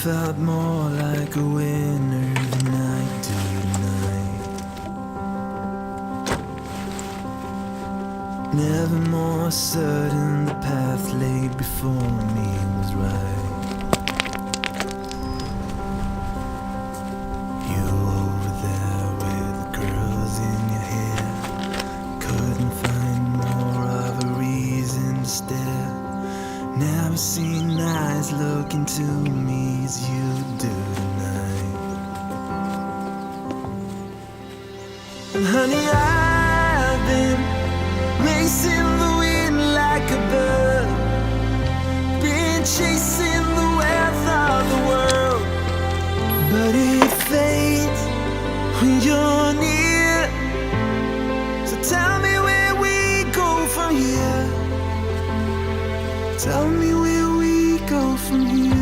felt more like a winner than I do tonight. Never more certain the path laid before me was right. You over there with the curls in your hair, couldn't find more of a reason to stare. Never seen eyes look into me as you do tonight. And honey, I've been racing the wind like a bird, been chasing the wealth of the world. But it fades when you're near, so tell me where we go from here. Tell me where we go from here.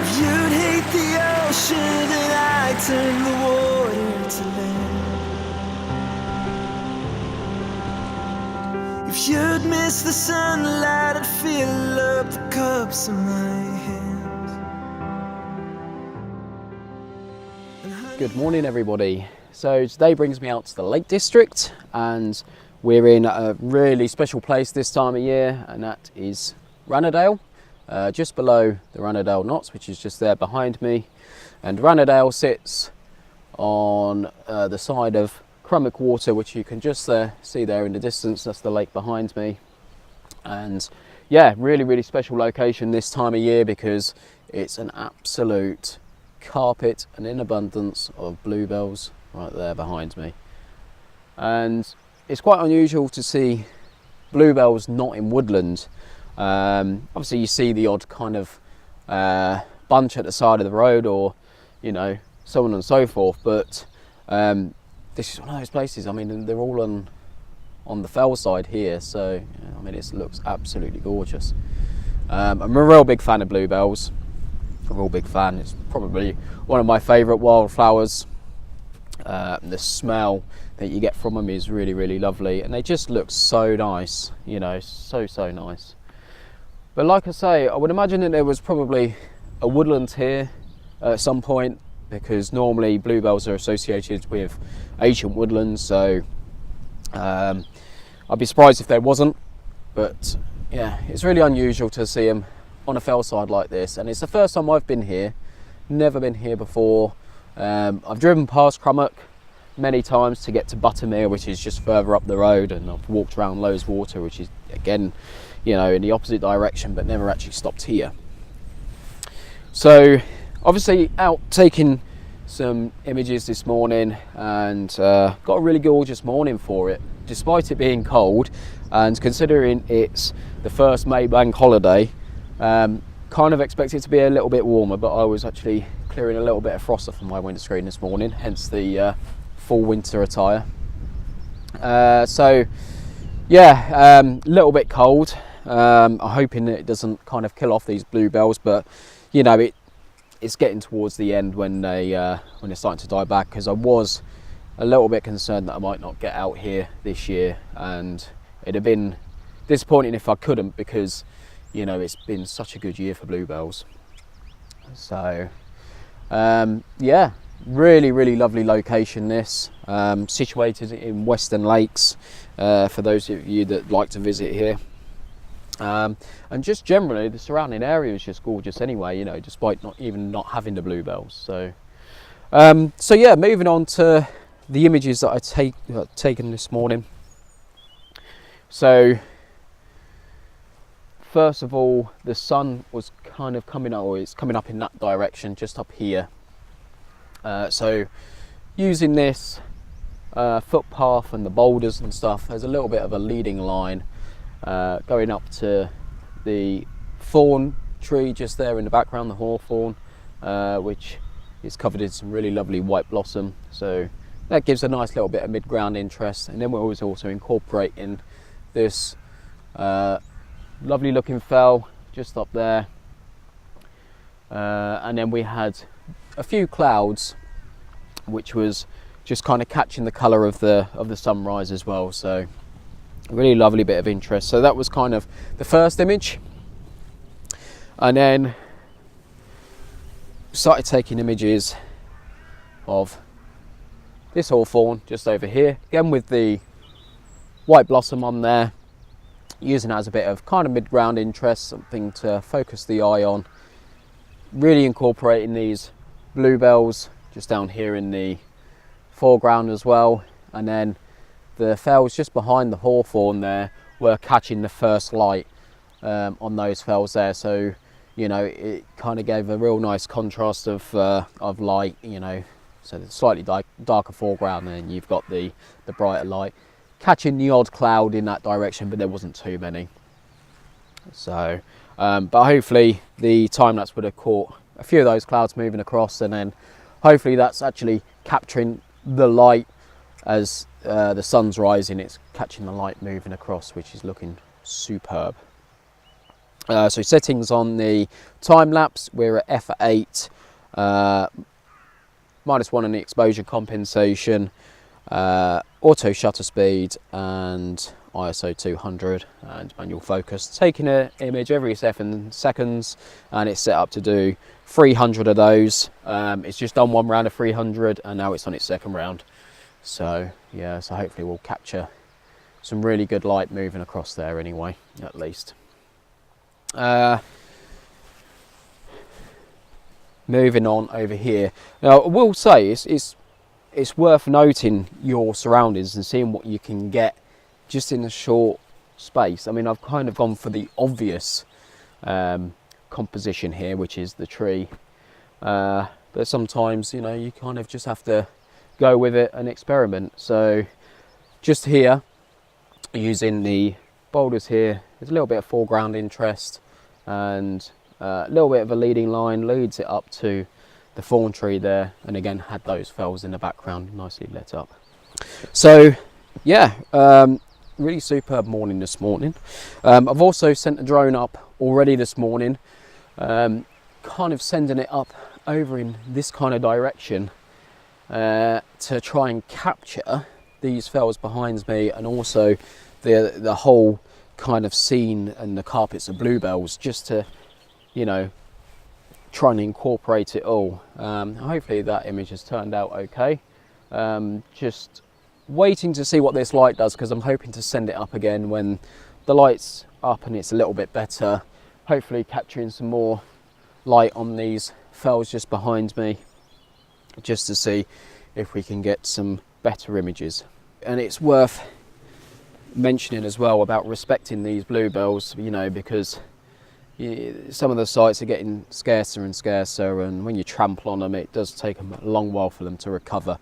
If you'd hate the ocean, then I'd turn the water to land. If you'd miss the sunlight, I'd fill up the cups of my hands. Good morning everybody. So today brings me out to the Lake District, and we're in a really special place this time of year, and that is Rannerdale, just below the Rannerdale Knots, which is just there behind me. And Rannerdale sits on the side of Crummock water, which you can just see there in the distance. That's the lake behind me. And yeah, really special location this time of year because it's an absolute carpet and in abundance of bluebells right there behind me. And it's quite unusual to see bluebells not in woodland. Obviously you see the odd kind of bunch at the side of the road, or you know, so on and so forth, but this is one of those places. I mean, they're all on the fell side here, so I mean, it looks absolutely gorgeous. I'm a real big fan of bluebells. A real big fan. It's probably one of my favourite wildflowers. The smell that you get from them is really lovely, and they just look so nice, you know, so nice. But like I say, I would imagine that there was probably a woodland here at some point, because normally bluebells are associated with ancient woodlands, so I'd be surprised if there wasn't. But yeah, it's really unusual to see them on a fell side like this, and it's the first time I've been here. Never been here before. I've driven past Crummock many times to get to Buttermere, which is just further up the road, and I've walked around Lowes Water, which is again, you know, in the opposite direction, but never actually stopped here. So obviously out taking some images this morning, and got a really gorgeous morning for it, despite it being cold, and considering it's the first May bank holiday. Kind of expect it to be a little bit warmer, but I was actually clearing a little bit of frost off my windscreen this morning, hence the full winter attire. So yeah, a little bit cold. I'm hoping that it doesn't kind of kill off these bluebells, but you know, it's getting towards the end when they're starting to die back, because I was a little bit concerned that I might not get out here this year, and it'd have been disappointing if I couldn't, because you know, it's been such a good year for bluebells. So yeah, really lovely location this, situated in Western Lakes, for those of you that like to visit here. And just generally the surrounding area is just gorgeous anyway, you know, despite not having the bluebells. So so yeah, moving on to the images that I've taken this morning. So first of all, the sun was kind of coming up, or it's coming up in that direction, just up here. So using this footpath and the boulders and stuff, there's a little bit of a leading line going up to the thorn tree just there in the background, the hawthorn, which is covered in some really lovely white blossom. So that gives a nice little bit of mid-ground interest. And then we're always also incorporating this lovely looking fell just up there, and then we had a few clouds which was just kind of catching the colour of the sunrise as well. So really lovely bit of interest. So that was kind of the first image, and then started taking images of this hawthorn just over here, again with the white blossom on there, using it as a bit of kind of mid-ground interest, something to focus the eye on. Really incorporating these bluebells just down here in the foreground as well, and then the fells just behind the hawthorn there were catching the first light on those fells there. So you know, it kind of gave a real nice contrast of light, you know, so the slightly darker foreground, and then you've got the brighter light catching the odd cloud in that direction, but there wasn't too many. So but hopefully the time-lapse would have caught a few of those clouds moving across, and then hopefully that's actually capturing the light as the sun's rising. It's catching the light moving across, which is looking superb. So settings on the time-lapse, we're at f8, -1 in the exposure compensation, auto shutter speed, and ISO 200 and manual focus. Taking an image every 7 seconds, and it's set up to do 300 of those. It's just done one round of 300, and now it's on its second round. So yeah, so hopefully we'll capture some really good light moving across there anyway, at least. Moving on over here. Now I will say it's worth noting your surroundings and seeing what you can get just in a short space. I mean, I've kind of gone for the obvious composition here, which is the tree, but sometimes, you know, you kind of just have to go with it and experiment. So just here, using the boulders here, there's a little bit of foreground interest, and a little bit of a leading line leads it up to the thorn tree there, and again had those fells in the background nicely lit up. So yeah, really superb morning this morning. I've also sent a drone up already this morning, kind of sending it up over in this kind of direction to try and capture these fells behind me, and also the whole kind of scene and the carpets of bluebells, just to, you know, try and incorporate it all. Hopefully that image has turned out okay. Just waiting to see what this light does, because I'm hoping to send it up again when the light's up and it's a little bit better, hopefully capturing some more light on these fells just behind me, just to see if we can get some better images. And it's worth mentioning as well about respecting these bluebells, you know, because some of the sites are getting scarcer and scarcer, and when you trample on them, it does take a long while for them to recover.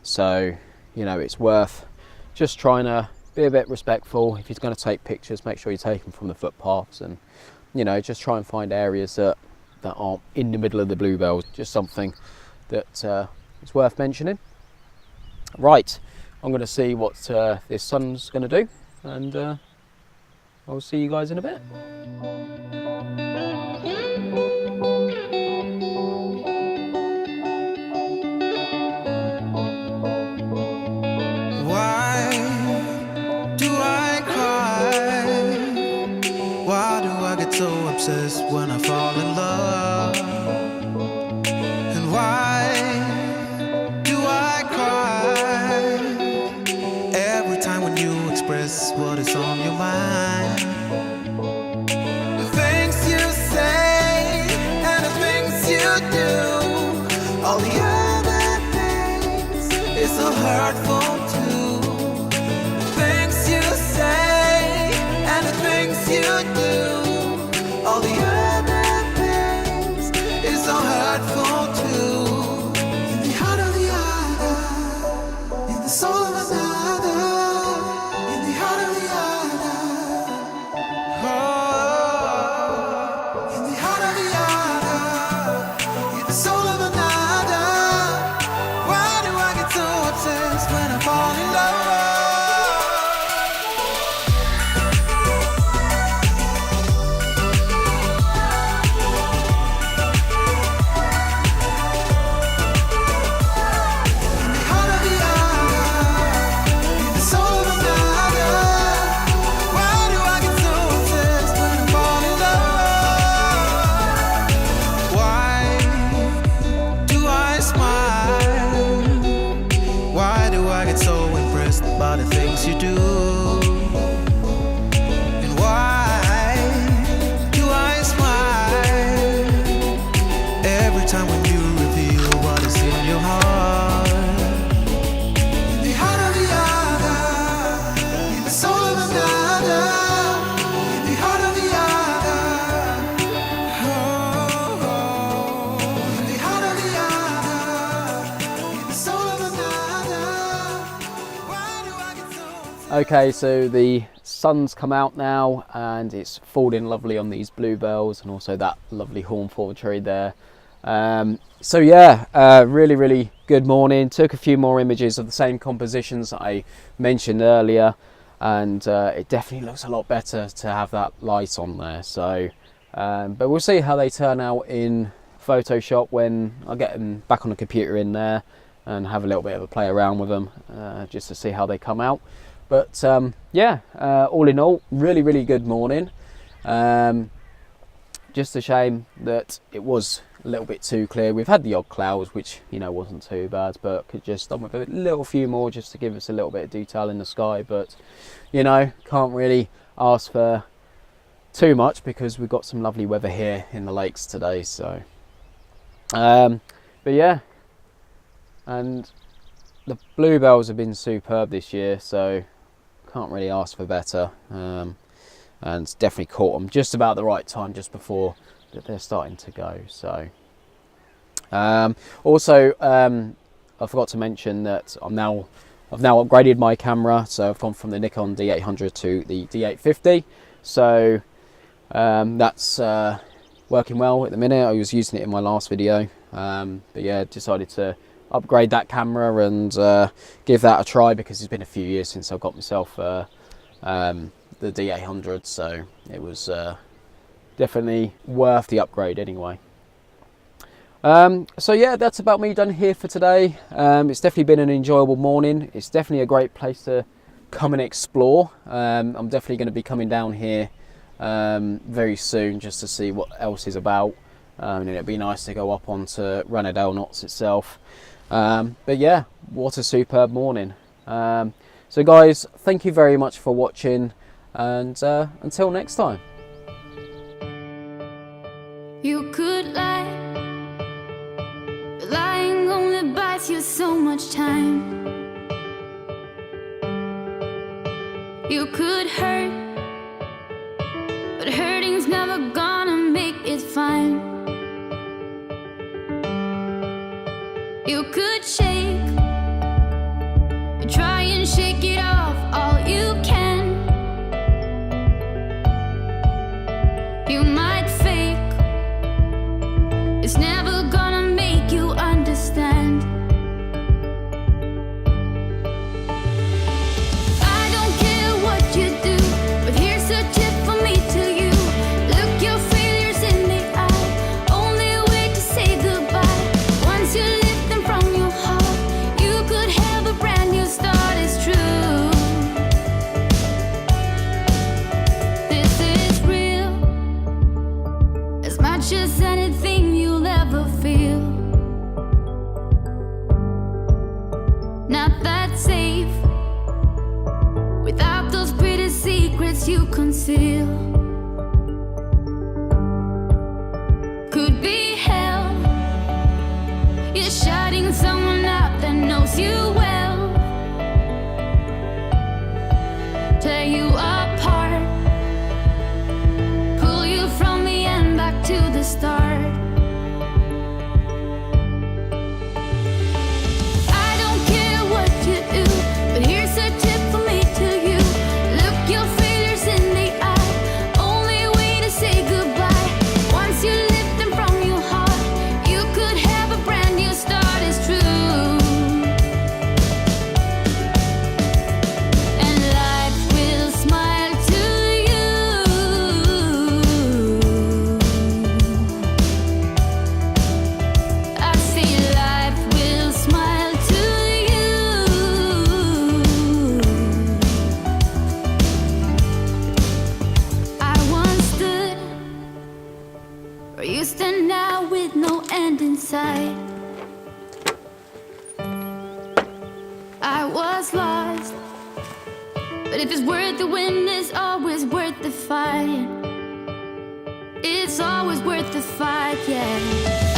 So, you know, it's worth just trying to be a bit respectful. If you're going to take pictures, make sure you take them from the footpaths, and, you know, just try and find areas that aren't in the middle of the bluebells. Just something that is worth mentioning. Right, I'm going to see what this sun's going to do, and I'll see you guys in a bit. Why do I cry? Why do I get so obsessed when I fall in love? And why do I cry every time when you express what is on your mind? The things you say and the things you do, all the other things is so hurtful too. The things you say and the things you do, all the other things is so Okay, so the sun's come out now and it's falling lovely on these bluebells and also that lovely hornflower tree there. So yeah, really good morning. Took a few more images of the same compositions that I mentioned earlier, and it definitely looks a lot better to have that light on there. So but we'll see how they turn out in Photoshop when I get them back on the computer in there and have a little bit of a play around with them, just to see how they come out. But yeah, all in all, really good morning. Just a shame that it was a little bit too clear. We've had the odd clouds, which, you know, wasn't too bad, but could just done with a little few more just to give us a little bit of detail in the sky. But, you know, can't really ask for too much because we've got some lovely weather here in the lakes today. So but yeah, and the bluebells have been superb this year, so can't really ask for better. And definitely caught them just about the right time, just before that they're starting to go. So also I forgot to mention that I've now upgraded my camera, so I've gone from the Nikon D800 to the D850. So that's working well at the minute. I was using it in my last video, but yeah, decided to upgrade that camera and give that a try, because it's been a few years since I got myself the D800, so it was definitely worth the upgrade anyway. So yeah, that's about me done here for today. It's definitely been an enjoyable morning. It's definitely a great place to come and explore. I'm definitely going to be coming down here very soon just to see what else is about, and it'd be nice to go up onto Rannerdale Knots itself. But yeah, what a superb morning. So guys, thank you very much for watching, and until next time. You could lie, but lying only buys you so much time. You could hurt, but hurting's never gonna make it fine. You could shake, but try and shake it off all you can. You might fake, it's never gonna make you understand. I don't care what you do, but here's a tip for me to you. Look your failures in the eye, only way to say goodbye. Once you lift them from your heart, you could have a brand new start, it's true. This is real, as much as anything you'll ever feel. Not that safe, without those pretty secrets you conceal. Could be hell, you're shutting someone up that knows you well. Tear you apart, pull you from the end back to the start. I don't care what you do, but here's a tip for me to you. Look your failures in the eye, only way to say goodbye. Once you lift them from your heart, you could have a brand new start, it's true. And life will smile to you. I say life will smile to you. I once stood where you stand now with no end in sight. I was lost, but if it's worth the win, it's always worth the fight. It's always worth the fight, yeah.